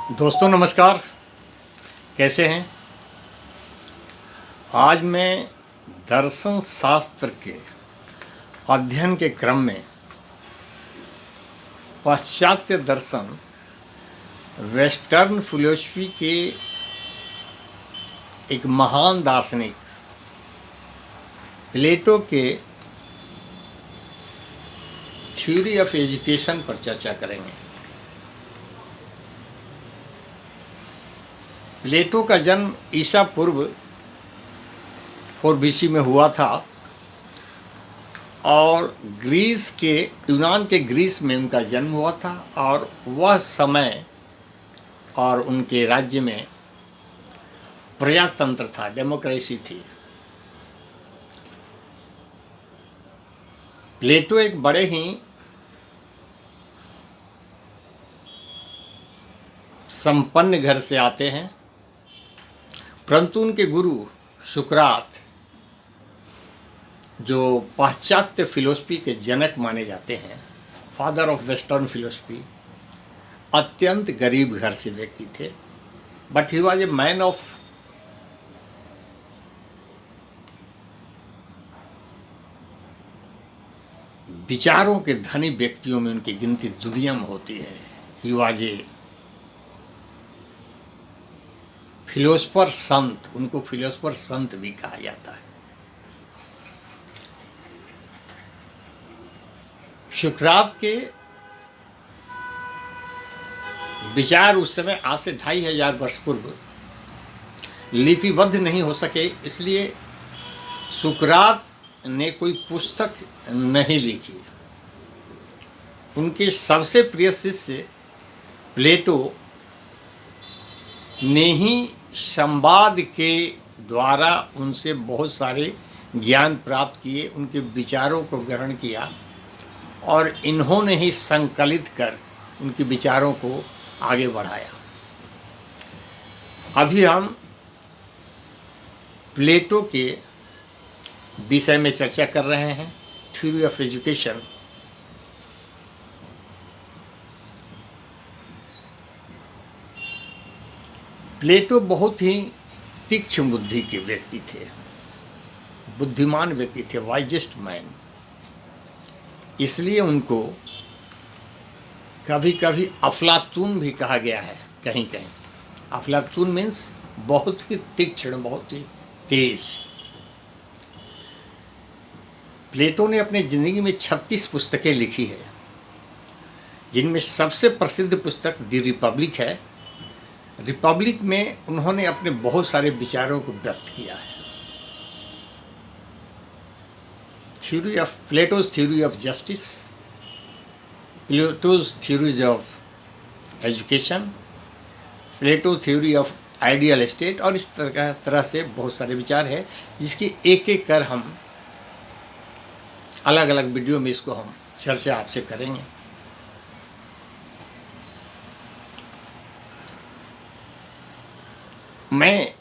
दोस्तों नमस्कार। कैसे हैं? आज मैं दर्शन शास्त्र के अध्ययन के क्रम में पाश्चात्य दर्शन वेस्टर्न फिलॉसफी के एक महान दार्शनिक प्लेटो के थ्योरी ऑफ एजुकेशन पर चर्चा करेंगे। प्लेटो का जन्म ईसा पूर्व 4 BC में हुआ था और यूनान के ग्रीस में उनका जन्म हुआ था और वह समय और उनके राज्य में प्रजातंत्र था, डेमोक्रेसी थी। प्लेटो एक बड़े ही संपन्न घर से आते हैं, परंतु उनके गुरु सुकरात, जो पाश्चात्य फिलॉसफी के जनक माने जाते हैं, फादर ऑफ वेस्टर्न फिलॉसफी, अत्यंत गरीब घर से व्यक्ति थे। But he was a man of विचारों के धनी व्यक्तियों में उनकी गिनती दुनिया में होती है। ही वॉज ए फिलोसफर संत, उनको फिलोसफर संत भी कहा जाता है। सुकरात के विचार उस समय आज से 2500 वर्ष पूर्व लिपिबद्ध नहीं हो सके, इसलिए सुकरात ने कोई पुस्तक नहीं लिखी। उनके सबसे प्रिय शिष्य प्लेटो ने ही संवाद के द्वारा उनसे बहुत सारे ज्ञान प्राप्त किए, उनके विचारों को ग्रहण किया और इन्होंने ही संकलित कर उनके विचारों को आगे बढ़ाया। अभी हम प्लेटो के विषय में चर्चा कर रहे हैं, थ्योरी ऑफ एजुकेशन। प्लेटो बहुत ही तीक्ष्ण बुद्धि के व्यक्ति थे, बुद्धिमान व्यक्ति थे, वाइजेस्ट मैन। इसलिए उनको कभी कभी अफलातून भी कहा गया है। कहीं कहीं अफलातून मीन्स बहुत ही तीक्ष्ण, बहुत ही तेज। प्लेटो ने अपनी ज़िंदगी में 36 पुस्तकें लिखी है, जिनमें सबसे प्रसिद्ध पुस्तक द रिपब्लिक है। रिपब्लिक में उन्होंने अपने बहुत सारे विचारों को व्यक्त किया है। Plato's theory of justice, Plato's theories of education, Plato theory of ideal state, और इस तरह से बहुत सारे विचार है, जिसकी एक एक कर हम अलग अलग वीडियो में इसको हम चर्चा आपसे करेंगे। मैं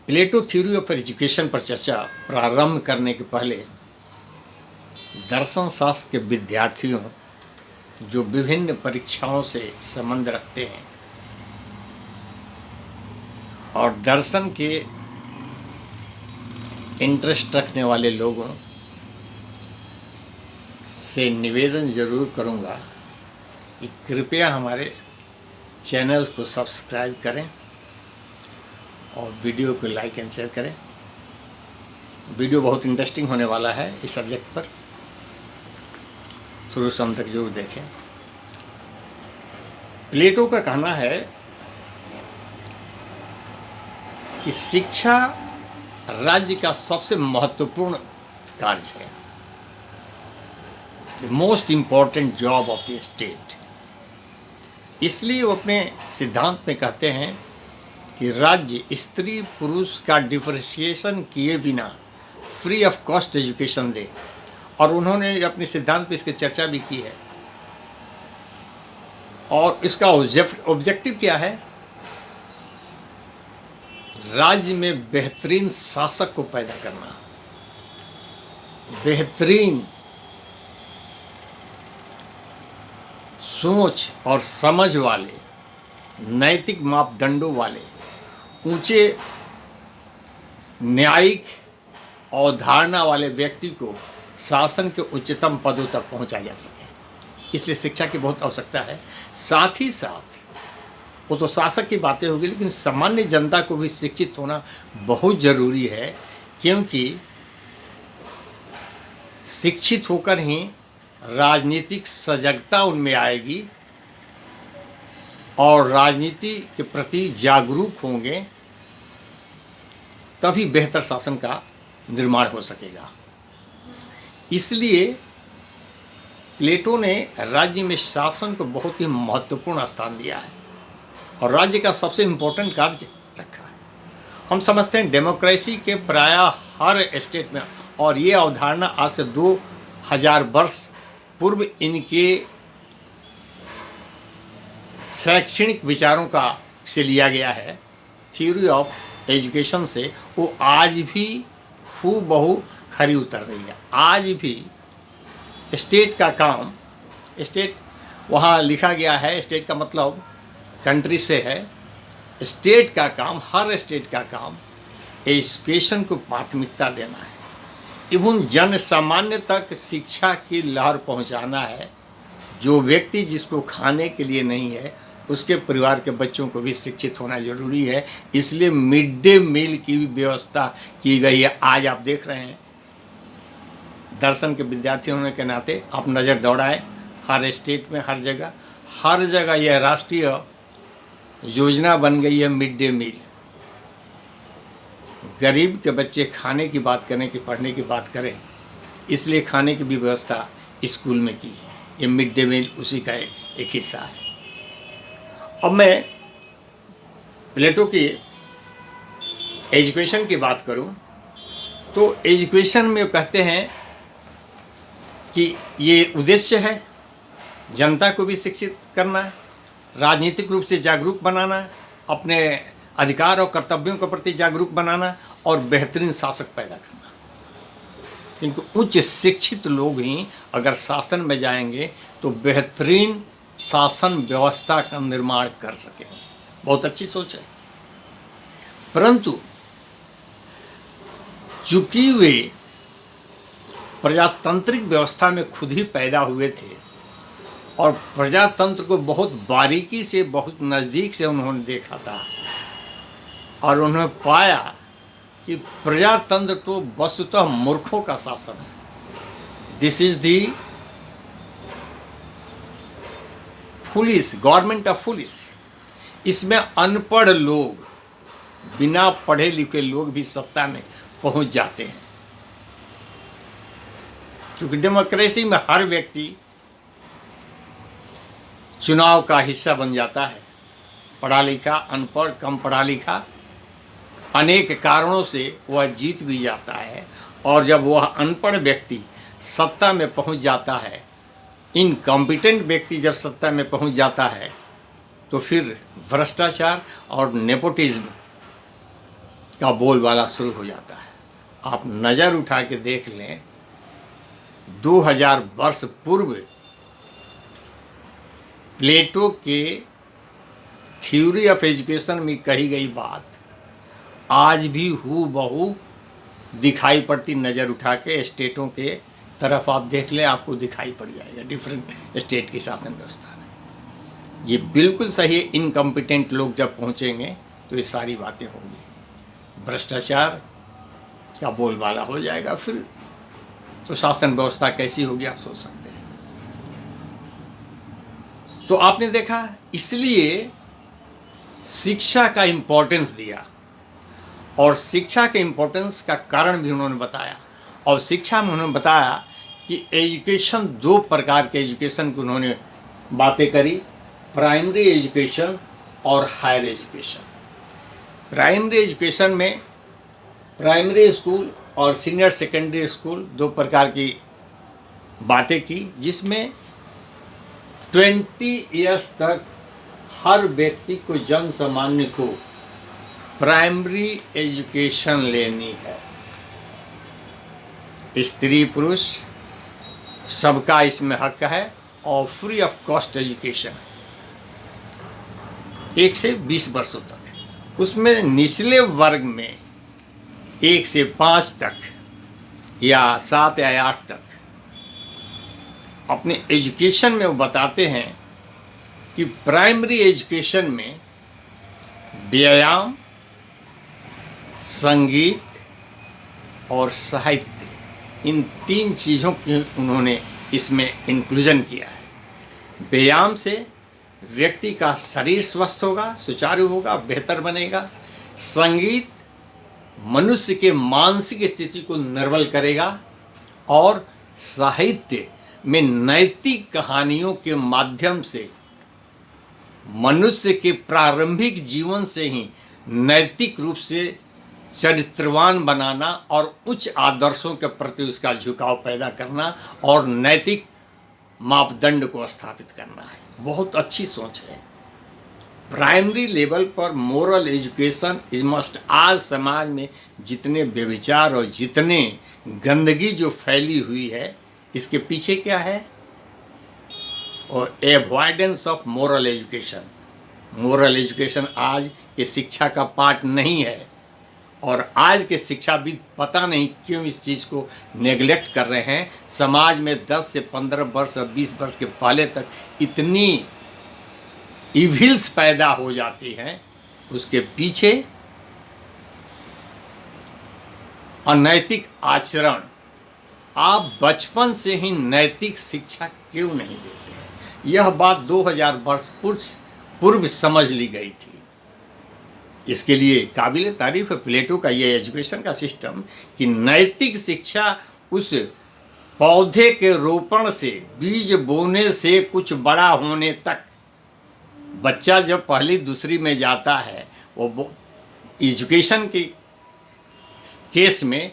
प्लेटो थ्योरी ऑफ एजुकेशन पर चर्चा प्रारंभ करने के पहले दर्शन शास्त्र के विद्यार्थियों जो विभिन्न परीक्षाओं से संबंध रखते हैं और दर्शन के इंटरेस्ट रखने वाले लोगों से निवेदन ज़रूर करूंगा कि कृपया हमारे चैनल को सब्सक्राइब करें और वीडियो को लाइक एंड शेयर करें। वीडियो बहुत इंटरेस्टिंग होने वाला है, इस सब्जेक्ट पर शुरू से अंत तक जरूर देखें। प्लेटो का कहना है कि शिक्षा राज्य का सबसे महत्वपूर्ण कार्य है, the most important job of the state. इसलिए वो अपने सिद्धांत में कहते हैं कि राज्य स्त्री पुरुष का डिफरेंशिएशन किए बिना फ्री ऑफ कॉस्ट एजुकेशन दे, और उन्होंने अपने सिद्धांत पे इसकी चर्चा भी की है। और इसका ऑब्जेक्टिव क्या है? राज्य में बेहतरीन शासक को पैदा करना, बेहतरीन सोच और समझ वाले नैतिक मापदंडों वाले ऊंचे न्यायिक अवधारणा वाले व्यक्ति को शासन के उच्चतम पदों तक पहुंचा जा सके। इसलिए शिक्षा की बहुत आवश्यकता है। साथ ही साथ वो तो शासक की बातें होगी, लेकिन सामान्य जनता को भी शिक्षित होना बहुत ज़रूरी है, क्योंकि शिक्षित होकर ही राजनीतिक सजगता उनमें आएगी और राजनीति के प्रति जागरूक होंगे, तभी बेहतर शासन का निर्माण हो सकेगा। इसलिए प्लेटो ने राज्य में शासन को बहुत ही महत्वपूर्ण स्थान दिया है और राज्य का सबसे इम्पोर्टेंट कार्य रखा है। हम समझते हैं डेमोक्रेसी के प्रायः हर स्टेट में, और ये अवधारणा आज से 2000 वर्ष पूर्व इनके शैक्षणिक विचारों का से लिया गया है, थ्योरी ऑफ एजुकेशन से, वो आज भी हूबहू खरी उतर रही है। आज भी स्टेट का काम, स्टेट वहाँ लिखा गया है, स्टेट का मतलब कंट्री से है। स्टेट का काम, हर स्टेट का काम एजुकेशन को प्राथमिकता देना है, एवं जन सामान्य तक शिक्षा की लहर पहुंचाना है। जो व्यक्ति जिसको खाने के लिए नहीं है, उसके परिवार के बच्चों को भी शिक्षित होना जरूरी है। इसलिए मिड डे मील की भी व्यवस्था की गई है। आज आप देख रहे हैं, दर्शन के विद्यार्थी होने के नाते आप नज़र दौड़ाएं, हर स्टेट में हर जगह यह राष्ट्रीय योजना बन गई है मिड डे मील। गरीब के बच्चे खाने की बात करें कि पढ़ने की बात करें, इसलिए खाने की भी व्यवस्था स्कूल में की। ये मिड डे मील उसी का एक हिस्सा है। अब मैं प्लेटो की एजुकेशन की बात करूं तो एजुकेशन में कहते हैं कि ये उद्देश्य है जनता को भी शिक्षित करना है, राजनीतिक रूप से जागरूक बनाना है, अपने अधिकार और कर्तव्यों के प्रति जागरूक बनाना और बेहतरीन शासक पैदा करना। क्योंकि उच्च शिक्षित लोग ही अगर शासन में जाएंगे तो बेहतरीन शासन व्यवस्था का निर्माण कर सकेंगे। बहुत अच्छी सोच है, परंतु चूंकि वे प्रजातांत्रिक व्यवस्था में खुद ही पैदा हुए थे और प्रजातंत्र को बहुत बारीकी से, बहुत नज़दीक से उन्होंने देखा था और उन्होंने पाया कि प्रजातंत्र तो वस्तुतः मूर्खों का शासन है। This is the foolish government of foolish. इसमें अनपढ़ लोग, बिना पढ़े लिखे लोग भी सत्ता में पहुंच जाते हैं। क्योंकि डेमोक्रेसी में हर व्यक्ति चुनाव का हिस्सा बन जाता है, पढ़ा लिखा, अनपढ़, कम पढ़ा लिखा, अनेक कारणों से वह जीत भी जाता है। और जब वह अनपढ़ व्यक्ति सत्ता में पहुंच जाता है, इनकॉम्पिटेंट व्यक्ति जब सत्ता में पहुंच जाता है, तो फिर भ्रष्टाचार और नेपोटिज्म का बोलबाला शुरू हो जाता है। आप नज़र उठा के देख लें, 2000 वर्ष पूर्व प्लेटो के थ्योरी ऑफ एजुकेशन में कही गई बात आज भी हूबहू दिखाई पड़ती। नज़र उठा के स्टेटों के तरफ आप देख लें, आपको दिखाई पड़ जाएगा डिफरेंट स्टेट की शासन व्यवस्था में। ये बिल्कुल सही है। इनकम्पिटेंट लोग जब पहुंचेंगे तो ये सारी बातें होंगी, भ्रष्टाचार का बोलबाला हो जाएगा, फिर तो शासन व्यवस्था कैसी होगी आप सोच सकते हैं। तो आपने देखा, इसलिए शिक्षा का इम्पोर्टेंस दिया और शिक्षा के इम्पोर्टेंस का कारण भी उन्होंने बताया। और शिक्षा में उन्होंने बताया कि एजुकेशन, 2 प्रकार के एजुकेशन की उन्होंने बातें करी, प्राइमरी एजुकेशन और हायर एजुकेशन। प्राइमरी एजुकेशन में प्राइमरी स्कूल और सीनियर सेकेंडरी स्कूल 2 प्रकार की बातें की, जिसमें 20 ईयर्स तक हर व्यक्ति को, जन सामान्य को प्राइमरी एजुकेशन लेनी है। स्त्री पुरुष सबका इसमें हक है और फ्री ऑफ कॉस्ट एजुकेशन है। 1 से 20 वर्षों तक। उसमें निचले वर्ग में 1 से 5 तक या 7 या 8 तक अपने एजुकेशन में वो बताते हैं कि प्राइमरी एजुकेशन में व्यायाम, संगीत और साहित्य, इन 3 चीज़ों की उन्होंने इसमें इंक्लूजन किया है। व्यायाम से व्यक्ति का शरीर स्वस्थ होगा, सुचारू होगा, बेहतर बनेगा। संगीत मनुष्य के मानसिक स्थिति को निर्बल करेगा और साहित्य में नैतिक कहानियों के माध्यम से मनुष्य के प्रारंभिक जीवन से ही नैतिक रूप से चरित्रवान बनाना और उच्च आदर्शों के प्रति उसका झुकाव पैदा करना और नैतिक मापदंड को स्थापित करना है। बहुत अच्छी सोच है। प्राइमरी लेवल पर मोरल एजुकेशन इज मस्ट। आज समाज में जितने व्यभिचार और जितने गंदगी जो फैली हुई है, इसके पीछे क्या है? और avoidance of moral education. Moral education आज के शिक्षा का पार्ट नहीं है और आज के शिक्षाविद पता नहीं क्यों इस चीज़ को नेग्लेक्ट कर रहे हैं। समाज में 10 से 15 वर्ष और 20 वर्ष के पहले तक इतनी इविल्स पैदा हो जाती हैं, उसके पीछे अनैतिक आचरण। आप बचपन से ही नैतिक शिक्षा क्यों नहीं देते हैं? यह बात 2000 वर्ष पूर्व समझ ली गई थी। इसके लिए काबिल तारीफ है प्लेटो का ये एजुकेशन का सिस्टम कि नैतिक शिक्षा उस पौधे के रोपण से, बीज बोने से कुछ बड़ा होने तक। बच्चा जब पहली दूसरी में जाता है, वो एजुकेशन के केस में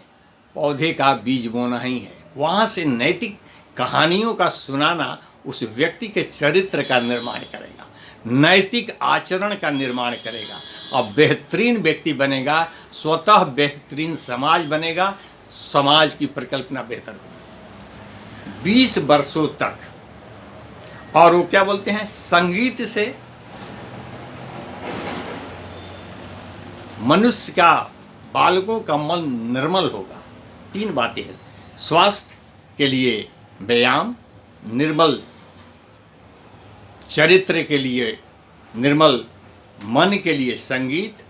पौधे का बीज बोना ही है। वहाँ से नैतिक कहानियों का सुनाना उस व्यक्ति के चरित्र का निर्माण करेगा, नैतिक आचरण का निर्माण करेगा और बेहतरीन व्यक्ति बनेगा, स्वतः बेहतरीन समाज बनेगा, समाज की परिकल्पना बेहतर होगी 20 वर्षों तक। और वो क्या बोलते हैं? संगीत से मनुष्य का, बालकों का मन निर्मल होगा। 3 बातें हैं। स्वास्थ्य के लिए व्यायाम, निर्मल चरित्र के लिए, निर्मल मन के लिए संगीत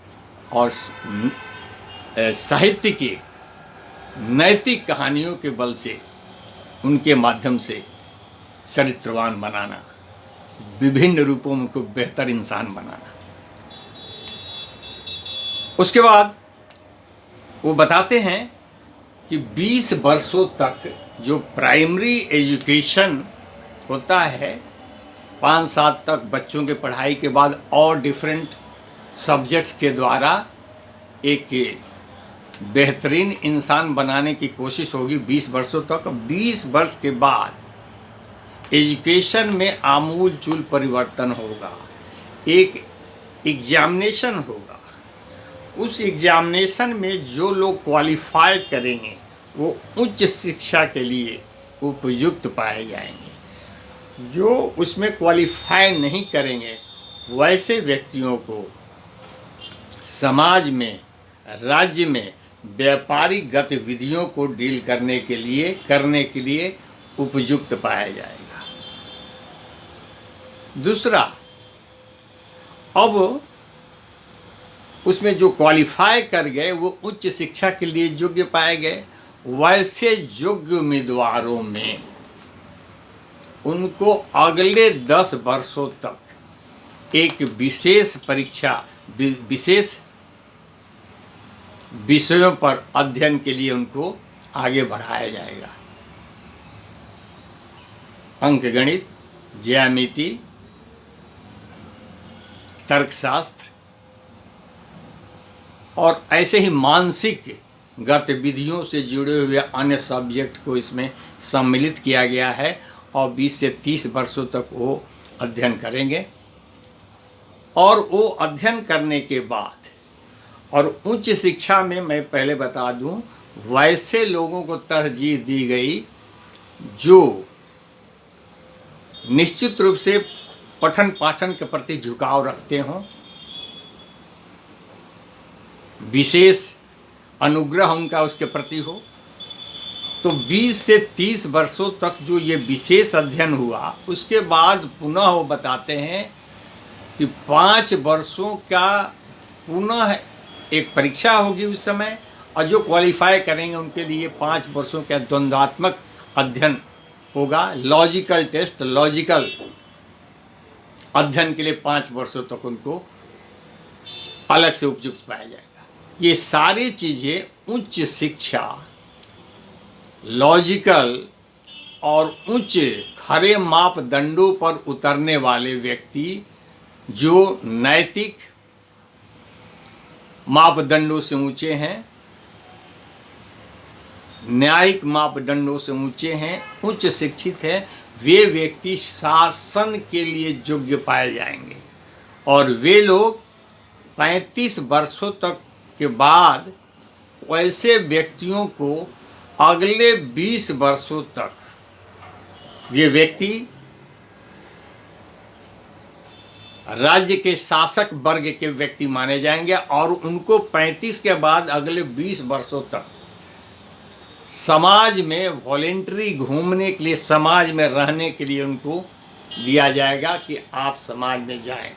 और साहित्य की नैतिक कहानियों के बल से उनके माध्यम से चरित्रवान बनाना, विभिन्न रूपों में उनको बेहतर इंसान बनाना। उसके बाद वो बताते हैं कि 20 वर्षों तक जो प्राइमरी एजुकेशन होता है, 5-7 तक बच्चों के पढ़ाई के बाद और डिफरेंट सब्जेक्ट्स के द्वारा एक बेहतरीन इंसान बनाने की कोशिश होगी 20 वर्षों तक। 20 वर्ष के बाद एजुकेशन में आमूलचूल परिवर्तन होगा। एक एग्जामिनेशन होगा, उस एग्जामिनेशन में जो लोग क्वालिफाई करेंगे वो उच्च शिक्षा के लिए उपयुक्त पाए जाएंगे। जो उसमें क्वालिफाई नहीं करेंगे, वैसे व्यक्तियों को समाज में, राज्य में व्यापारिक गतिविधियों को डील करने के लिए उपयुक्त पाया जाएगा। दूसरा, अब उसमें जो क्वालिफाई कर गए वो उच्च शिक्षा के लिए योग्य पाए गए। वैसे योग्य उम्मीदवारों में उनको अगले 10 वर्षों तक एक विशेष परीक्षा, विशेष विषयों पर अध्ययन के लिए उनको आगे बढ़ाया जाएगा। अंकगणित, ज्यामिति, तर्कशास्त्र और ऐसे ही मानसिक गतिविधियों से जुड़े हुए अन्य सब्जेक्ट को इसमें सम्मिलित किया गया है और 20 से 30 वर्षों तक वो अध्ययन करेंगे। और वो अध्ययन करने के बाद और उच्च शिक्षा में मैं पहले बता दूं, वैसे लोगों को तरजीह दी गई जो निश्चित रूप से पठन पाठन के प्रति झुकाव रखते हों, विशेष अनुग्रह उनका उसके प्रति हो। तो 20 से 30 वर्षों तक जो ये विशेष अध्ययन हुआ, उसके बाद पुनः वो बताते हैं कि 5 वर्षों का पुनः एक परीक्षा होगी उस समय, और जो क्वालिफाई करेंगे उनके लिए 5 वर्षों का द्वंद्वात्मक अध्ययन होगा। लॉजिकल टेस्ट, लॉजिकल अध्ययन के लिए 5 वर्षों तक उनको अलग से उपयुक्त पाया जाएगा। ये सारी चीज़ें उच्च शिक्षा, लॉजिकल और उच्च खरे मापदंडों पर उतरने वाले व्यक्ति, जो नैतिक मापदंडों से ऊंचे हैं, न्यायिक मापदंडों से ऊंचे हैं, उच्च शिक्षित हैं, वे व्यक्ति शासन के लिए योग्य पाए जाएंगे। और वे लोग 35 वर्षों तक के बाद ऐसे व्यक्तियों को अगले 20 वर्षों तक ये व्यक्ति राज्य के शासक वर्ग के व्यक्ति माने जाएंगे, और उनको 35 के बाद अगले 20 वर्षों तक समाज में वॉलेंटरी घूमने के लिए, समाज में रहने के लिए उनको दिया जाएगा कि आप समाज में जाएं,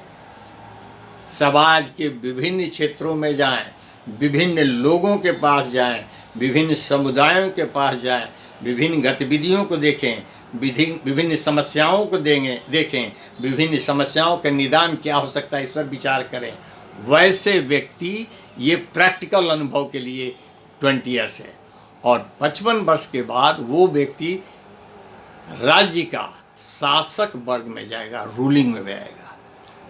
समाज के विभिन्न क्षेत्रों में जाएं, विभिन्न लोगों के पास जाएं, विभिन्न समुदायों के पास जाएं, विभिन्न गतिविधियों को देखें, विभिन्न समस्याओं को देखें, विभिन्न समस्याओं का निदान क्या हो सकता है इस पर विचार करें। वैसे व्यक्ति ये प्रैक्टिकल अनुभव के लिए 20 ईयर्स है। और 55 वर्ष के बाद वो व्यक्ति राज्य का शासक वर्ग में जाएगा, रूलिंग में जाएगा।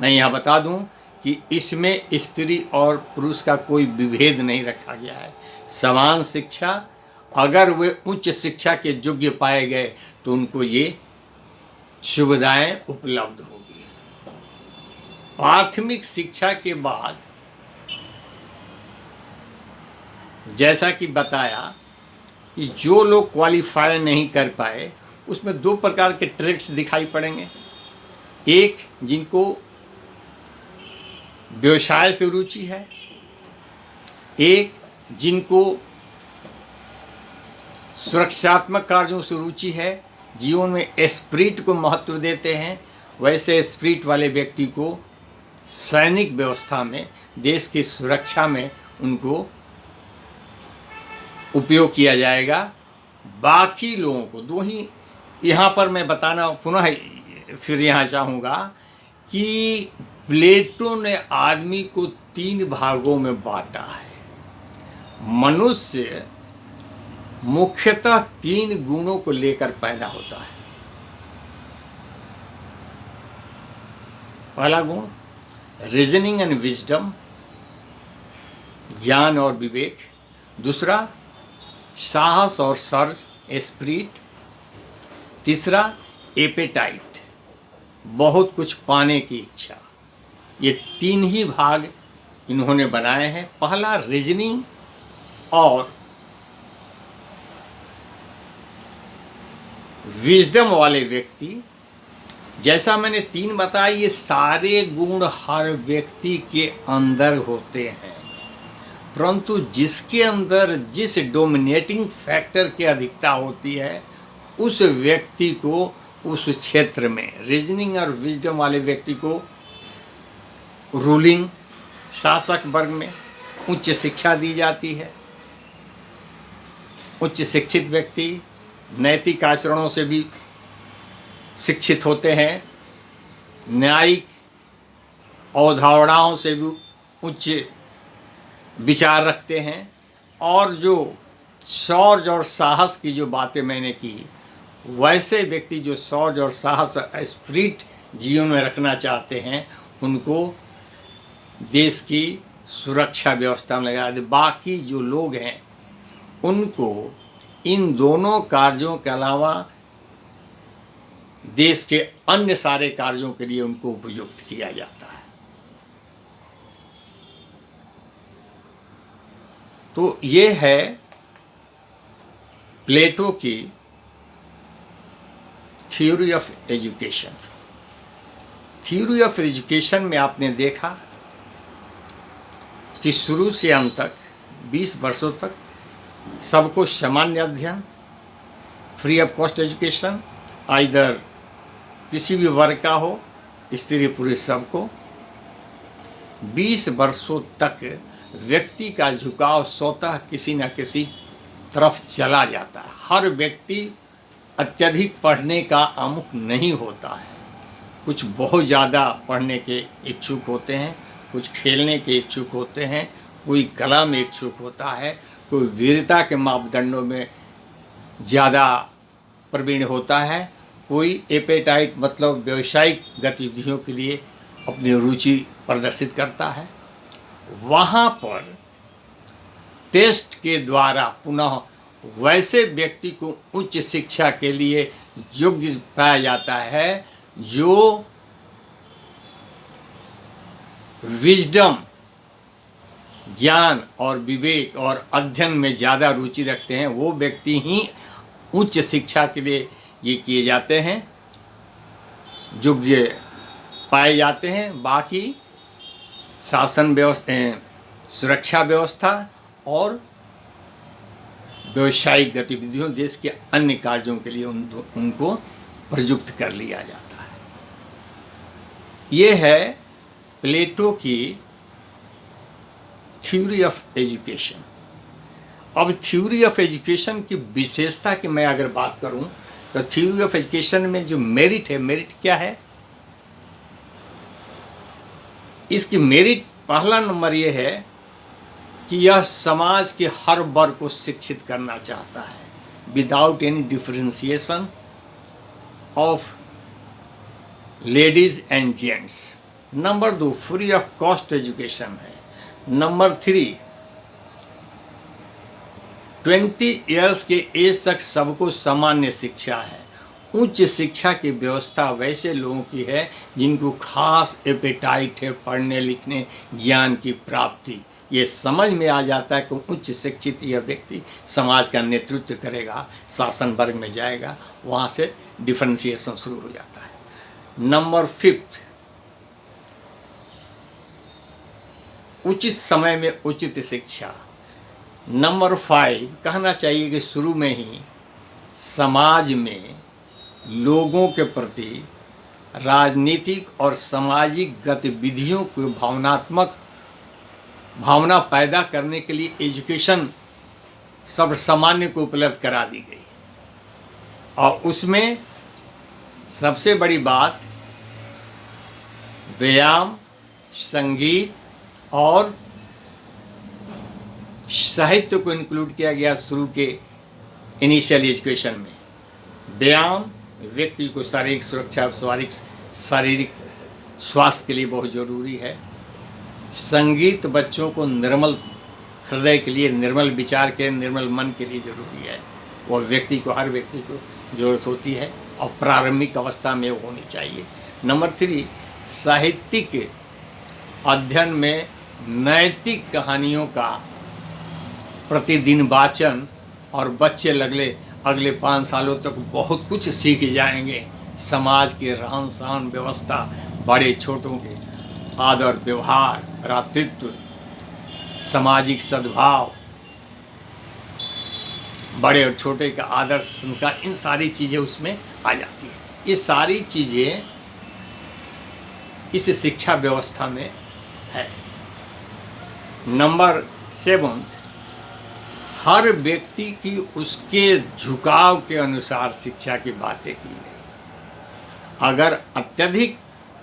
मैं यहाँ बता दूं कि इसमें स्त्री और पुरुष का कोई विभेद नहीं रखा गया है। समान शिक्षा, अगर वे उच्च शिक्षा के योग्य पाए गए तो उनको ये सुविधाएं उपलब्ध होगी। प्राथमिक शिक्षा के बाद जैसा कि बताया कि जो लोग क्वालिफाई नहीं कर पाए, उसमें 2 प्रकार के ट्रेड्स दिखाई पड़ेंगे। एक, जिनको व्यवसाय से रुचि है, एक जिनको सुरक्षात्मक कार्यों से रुचि है, जीवन में एस्प्रिट को महत्व देते हैं। वैसे एस्प्रिट वाले व्यक्ति को सैनिक व्यवस्था में, देश की सुरक्षा में उनको उपयोग किया जाएगा। बाकी लोगों को 2 ही यहाँ पर मैं बताना पुनः फिर यहाँ चाहूँगा कि प्लेटो ने आदमी को 3 भागों में बांटा है। मनुष्य मुख्यतः 3 गुणों को लेकर पैदा होता है। पहला गुण रीजनिंग एंड विजडम, ज्ञान और विवेक। दूसरा साहस और सर्ज, एस्प्रिट। तीसरा एपेटाइट, बहुत कुछ पाने की इच्छा। ये 3 ही भाग इन्होंने बनाए हैं। पहला रीजनिंग और विजडम वाले व्यक्ति, जैसा मैंने 3 बताया, ये सारे गुण हर व्यक्ति के अंदर होते हैं, परंतु जिसके अंदर जिस डोमिनेटिंग फैक्टर की अधिकता होती है, उस व्यक्ति को उस क्षेत्र में, रीजनिंग और विजडम वाले व्यक्ति को रूलिंग शासक वर्ग में उच्च शिक्षा दी जाती है। उच्च शिक्षित व्यक्ति नैतिक आचरणों से भी शिक्षित होते हैं, न्यायिक अवधारणाओं से भी उच्च विचार रखते हैं, और जो शौर्य और साहस की जो बातें मैंने की, वैसे व्यक्ति जो शौर्य और साहस स्पिरिट जीवन में रखना चाहते हैं, उनको देश की सुरक्षा व्यवस्था में लगा दे। बाकी जो लोग हैं उनको इन दोनों कार्यों के अलावा देश के अन्य सारे कार्यों के लिए उनको उपयुक्त किया जाता है। तो ये है प्लेटो की theory of education. Theory of education में आपने देखा कि शुरू से अंत तक 20 वर्षों तक सबको सामान्य अध्ययन, free of cost education, either किसी भी वर्ग का हो, स्त्री पुरुष सबको। 20 वर्षों तक व्यक्ति का झुकाव स्वतः किसी न किसी तरफ चला जाता है। हर व्यक्ति अत्यधिक पढ़ने का अमुक नहीं होता है। कुछ बहुत ज़्यादा पढ़ने के इच्छुक होते हैं, कुछ खेलने के इच्छुक होते हैं, कोई कला में इच्छुक होता है, कोई वीरता के मापदंडों में ज़्यादा प्रवीण होता है, कोई एपेटाइट मतलब व्यावसायिक गतिविधियों के लिए अपनी रुचि प्रदर्शित करता है। वहाँ पर टेस्ट के द्वारा पुनः वैसे व्यक्ति को उच्च शिक्षा के लिए योग्य पाया जाता है जो विजडम, ज्ञान और विवेक और अध्ययन में ज़्यादा रुचि रखते हैं। वो व्यक्ति ही उच्च शिक्षा के लिए ये किए जाते हैं, योग्य पाए जाते हैं। बाकी शासन व्यवस्था, सुरक्षा व्यवस्था और व्यावसायिक गतिविधियों, देश के अन्य कार्यों के लिए उनको प्रयुक्त कर लिया जाता है। ये है प्लेटो की थ्योरी ऑफ एजुकेशन। अब थ्योरी ऑफ एजुकेशन की विशेषता की मैं अगर बात करूं तो थ्योरी ऑफ एजुकेशन में जो मेरिट है, मेरिट क्या है? इसकी मेरिट पहला नंबर ये है कि यह समाज के हर वर्ग को शिक्षित करना चाहता है without any differentiation of ladies and gents. Number 2 free of cost education है। नंबर 3 20 इयर्स के एज तक सबको सामान्य शिक्षा है। उच्च शिक्षा की व्यवस्था वैसे लोगों की है जिनको खास एपेटाइट है पढ़ने लिखने, ज्ञान की प्राप्ति। ये समझ में आ जाता है कि उच्च शिक्षित यह व्यक्ति समाज का नेतृत्व करेगा, शासन वर्ग में जाएगा। वहाँ से डिफरेंशिएशन शुरू हो जाता है। नंबर 5 उचित समय में उचित शिक्षा। नंबर 5 कहना चाहिए कि शुरू में ही समाज में लोगों के प्रति राजनीतिक और सामाजिक गतिविधियों को भावना पैदा करने के लिए एजुकेशन सर्वसामान्य को उपलब्ध करा दी गई। और उसमें सबसे बड़ी बात व्यायाम, संगीत और साहित्य को इंक्लूड किया गया। शुरू के इनिशियल एजुकेशन में व्यायाम व्यक्ति को शारीरिक सुरक्षा, शारीरिक स्वास्थ्य के लिए बहुत ज़रूरी है। संगीत बच्चों को निर्मल हृदय के लिए, निर्मल विचार के, निर्मल मन के लिए ज़रूरी है। वो हर व्यक्ति को ज़रूरत होती है और प्रारंभिक अवस्था में वो होनी चाहिए। नंबर 3 साहित्यिक अध्ययन में नैतिक कहानियों का प्रतिदिन वाचन, और बच्चे अगले 5 सालों तक बहुत कुछ सीख जाएंगे। समाज के रहन सहन व्यवस्था, बड़े छोटों के आदर व्यवहार, भ्रातृत्व, सामाजिक सद्भाव, बड़े और छोटे का आदर संस्कार, इन सारी चीज़ें उसमें आ जाती हैं। ये सारी चीज़ें इस शिक्षा व्यवस्था में है। नंबर 7 हर व्यक्ति की उसके झुकाव के अनुसार शिक्षा की बातें की गई। अगर अत्यधिक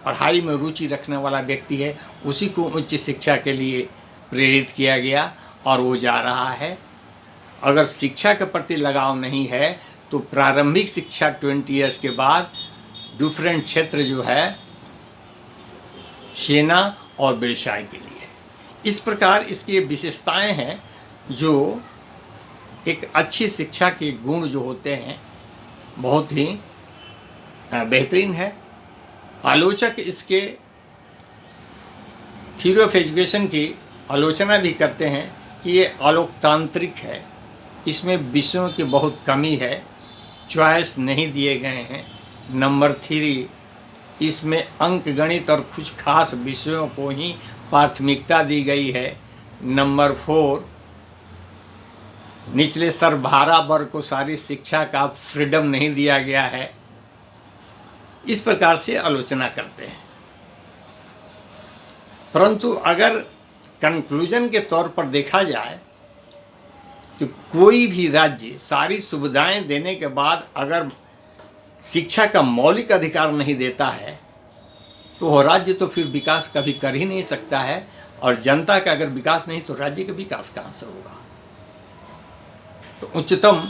पढ़ाई में रुचि रखने वाला व्यक्ति है, उसी को उच्च शिक्षा के लिए प्रेरित किया गया और वो जा रहा है। अगर शिक्षा के प्रति लगाव नहीं है तो प्रारंभिक शिक्षा 20 इयर्स के बाद डिफरेंट क्षेत्र जो है सेना और व्यवसाय के लिए। इस प्रकार इसकी विशेषताएं हैं जो एक अच्छी शिक्षा के गुण जो होते हैं बहुत ही बेहतरीन है। आलोचक इसके थ्योरी ऑफ एजुकेशन की आलोचना भी करते हैं कि ये अलोकतांत्रिक है, इसमें विषयों की बहुत कमी है, चॉइस नहीं दिए गए हैं। नंबर 3 इसमें अंक गणित और कुछ खास विषयों को ही प्राथमिकता दी गई है। नंबर 4, निचले सर्वहारा वर्ग को सारी शिक्षा का फ्रीडम नहीं दिया गया है। इस प्रकार से आलोचना करते हैं। परंतु अगर कंक्लूजन के तौर पर देखा जाए तो कोई भी राज्य सारी सुविधाएं देने के बाद अगर शिक्षा का मौलिक अधिकार नहीं देता है तो वह राज्य तो फिर विकास कभी कर ही नहीं सकता है, और जनता का अगर विकास नहीं तो राज्य का विकास कहाँ से होगा। तो उच्चतम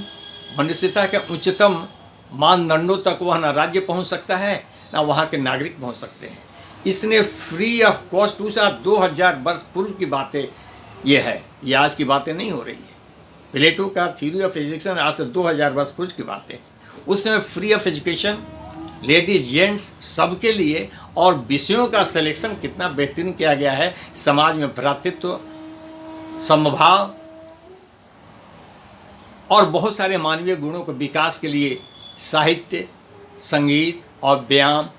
मनुष्यता के उच्चतम मानदंडों तक वह ना राज्य पहुंच सकता है ना वहाँ के नागरिक पहुंच सकते हैं। इसने फ्री ऑफ कॉस्ट, उस 2000 वर्ष पूर्व की बातें ये है, ये आज की बातें नहीं हो रही है। प्लेटो का थ्योरी ऑफ एजुकेशन आज से 2000 वर्ष पूर्व की बातें। उसमें free of education ladies gents सबके लिए, और विषयों का सिलेक्शन कितना बेहतरीन किया गया है। समाज में भ्रातृत्व, समभाव और बहुत सारे मानवीय गुणों के विकास के लिए साहित्य, संगीत और व्यायाम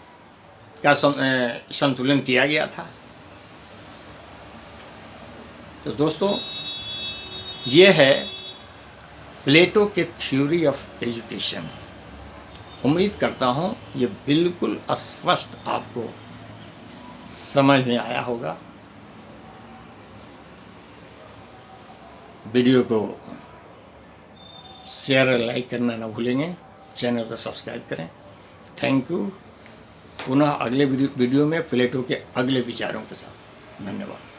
का संतुलन किया गया था। तो दोस्तों, ये है प्लेटो के थ्योरी ऑफ एजुकेशन। उम्मीद करता हूँ ये बिल्कुल स्पष्ट आपको समझ में आया होगा। वीडियो को शेयर और लाइक करना ना भूलेंगे, चैनल को सब्सक्राइब करें। Thank you. पुनः अगले वीडियो में प्लेटो के अगले विचारों के साथ। धन्यवाद।